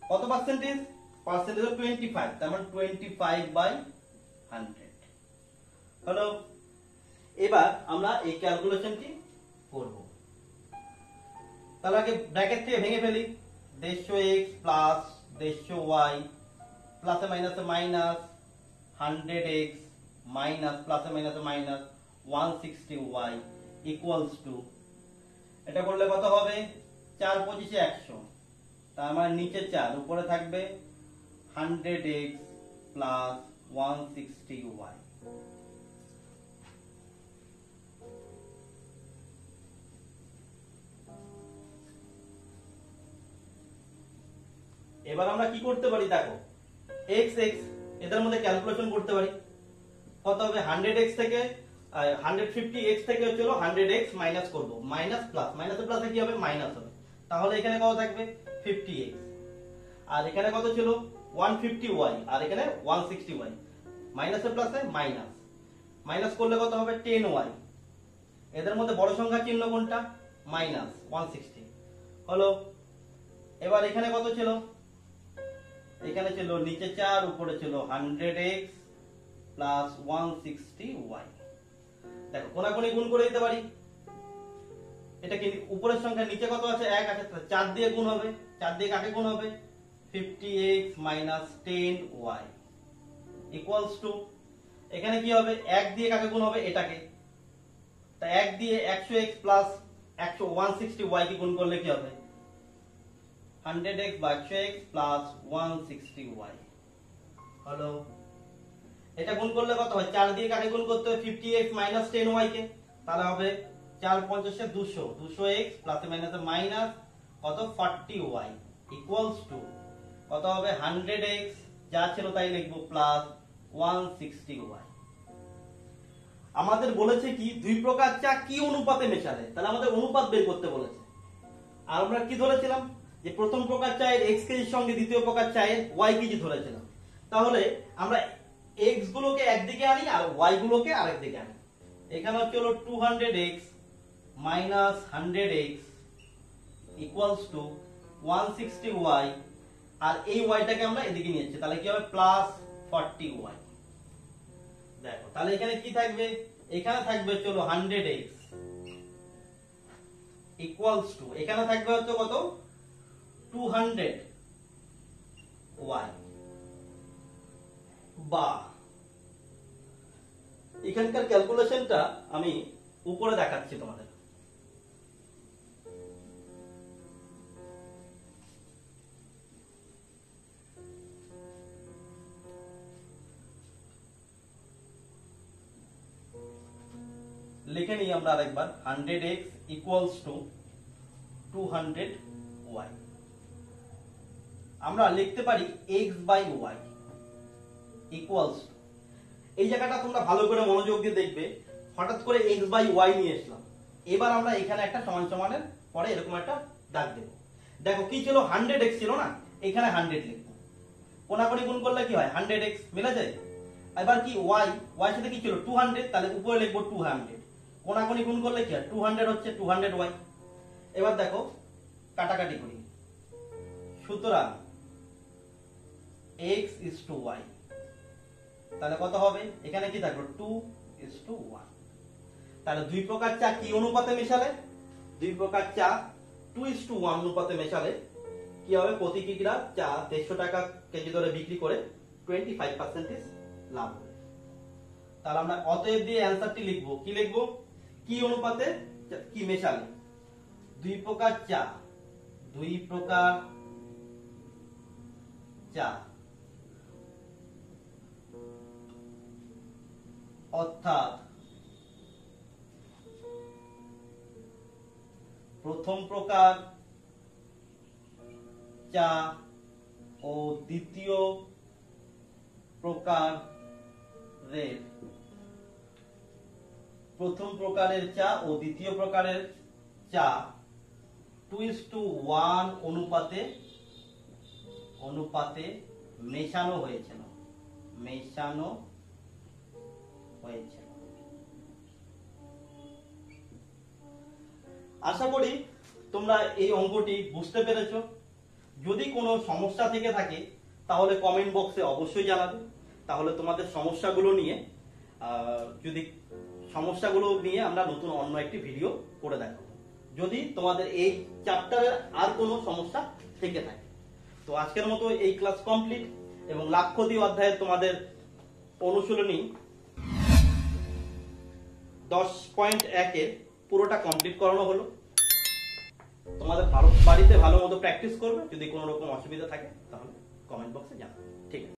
কত পার্সেন্টেজ, পার্সেন্টেজ 25, তার মানে 25/100 হলো। এবার আমরা এই ক্যালকুলেশনটি করব। তাহলে আগে ব্র্যাকেট থেকে ভেঙে ফেলি, 150x প্লাস 150y প্লাসে মাইনাসে মাইনাস 100x মাইনাস প্লাসে মাইনাসে মাইনাস 160y ইকুয়ালস টু, এটা করলে কত হবে, 4 25 100, তার মানে নিচে 4, উপরে থাকবে 100x প্লাস 160y। এবার আমরা কি করতে পারি, দেখো x x এদের মধ্যে ক্যালকুলেশন করতে পারি। কত হবে, 100x থেকে 150x থেকে হলো 100x মাইনাস করব, মাইনাস প্লাস, মাইনাসে প্লাসে কি হবে, মাইনাস হবে। তাহলে এখানে কত থাকবে, 50x, আর এখানে কত ছিল 150y, আর এখানে 160y, মাইনাসে প্লাসে মাইনাস, মাইনাস করলে কত হবে 10y। এদের মধ্যে বড় সংখ্যা চিহ্ন কোনটা, মাইনাস 160 হলো। এবার এখানে কত ছিল, এখানে ছিল নিচে 4, উপরে ছিল 100x প্লাস 160y। দেখো কোনাকুনি গুণ করে দিতে পারি, এটা কি উপরের সংখ্যা নিচে কত আছে, 1 আছে, 4 দিয়ে গুণ হবে, 4 দিয়ে কাকে গুণ হবে, 50x minus 10y equals to, এখানে কি হবে, 1 দিয়ে কাকে গুণ হবে, এটাকে, তা 1 দিয়ে 100x plus 160y কে গুণ করলে কি হবে, 100x by 100x plus 160y হলো। এটা গুণ করলে কত হয়, 4 দিয়ে কাকে গুণ করতে হবে, 50x মাইনাস 10y কে, তাহলে হবে 4 50 200, 200x প্লাস মাইনাসে মাইনাস কত 40y ইকুয়ালস টু কত হবে 100x যা ছিল তাই লিখবো প্লাস 160y। আমাদের বলেছে কি দুই প্রকার চা কি অনুপাতে মেশালে, তাহলে আমাদের অনুপাত বের করতে বলেছে। আর আমরা কি ধরেছিলাম যে প্রথম প্রকার চায়ের x কেজির সঙ্গে দ্বিতীয় প্রকার চায়ের y কেজি ধরেছিলাম। তাহলে আমরা x গুলোকে একদিকে আনি আর y গুলোকে আরেকদিকে আনি। এখানে হচ্ছে হলো 200x minus 100x equals to 160y, আর এই ওয়াইটাকে আমরা এদিকে নিয়ে যাচ্ছি, তাহলে কি হবে প্লাস 40y। দেখো তাহলে এখানে কি থাকবে, এখানে থাকবে চলো 100x ইকুয়ালস টু এখানে থাকবে হচ্ছে কত 200y, বা এখানকার ক্যালকুলেশনটা আমি উপরে দেখাচ্ছি তোমাদের। লিখে নিই আমরা আরেকবার 100x ইকুয়ালস টু 200y। আমরা লিখতে পারি x বাই y ইকুয়ালস, এই জায়গাটা তোমরা ভালো করে মনোযোগ দিয়ে দেখবে। হঠাৎ করে x বাই y নিয়ে আসলাম, এবার আমরা এখানে একটা সমান সমানের পরে এরকম একটা দাগ দেব। দেখো কি ছিল 100x ছিল না, এখানে 100 লিখবো, কোনাকুনি গুণ করলে কি হয় 100x মিলে যায়। এবার কি y সাথে কি ছিল 200, তাহলে উপরে লিখবো 200, কোনাকুনি গুণ করলে কি হয় 200 হচ্ছে 200y। এবার দেখো কাটাকাটি করি, সুতরাং x is to y, তাহলে কত হবে এখানে কি থাকলো 2 is to 1। তাহলে দুই প্রকার চা কি অনুপাতে মেশালে, দুই প্রকার চা 2 is to 1 অনুপাতে মেশালে কি হবে, প্রতি কিগ্রা চা 150 টাকা কেজি দরে বিক্রি করে 25% লাভ হবে। তাহলে আমরা অতএব দিয়ে অ্যানসারটি লিখবো, কি লিখবো, কি অনুপাতে কি মেশালে, দুই প্রকার চা, দুই প্রকার চা অর্থাৎ প্রথম প্রকার চা ও দ্বিতীয় প্রকারের, প্রথম প্রকারের চা ও দ্বিতীয় প্রকারের চা 2:1 অনুপাতে মেশানো হয়েছিল, মেশানো হয়েছিল। আশা করি তোমরা এই অঙ্কটি বুঝতে পেরেছো। যদি কোনো সমস্যা থেকে থাকে তাহলে কমেন্ট বক্সে অবশ্যই জানাবে, তাহলে তোমাদের সমস্যাগুলো নিয়ে আমরা নতুন অন্য একটি ভিডিও করে দেখাবো, যদি তোমাদের এই চ্যাপ্টারের আর কোনো সমস্যা থেকে থাকে। তো আজকের মতো এই ক্লাস কমপ্লিট, এবং লাখপতি অধ্যায়ে তোমাদের অনুশীলনী 10.1 এর পুরোটা কমপ্লিট করানো হলো। তোমাদের বাড়িতে ভালো মতো প্র্যাকটিস করবে, যদি কোনো রকম অসুবিধা থাকে তাহলে কমেন্ট বক্সে জানাবে। ঠিক আছে।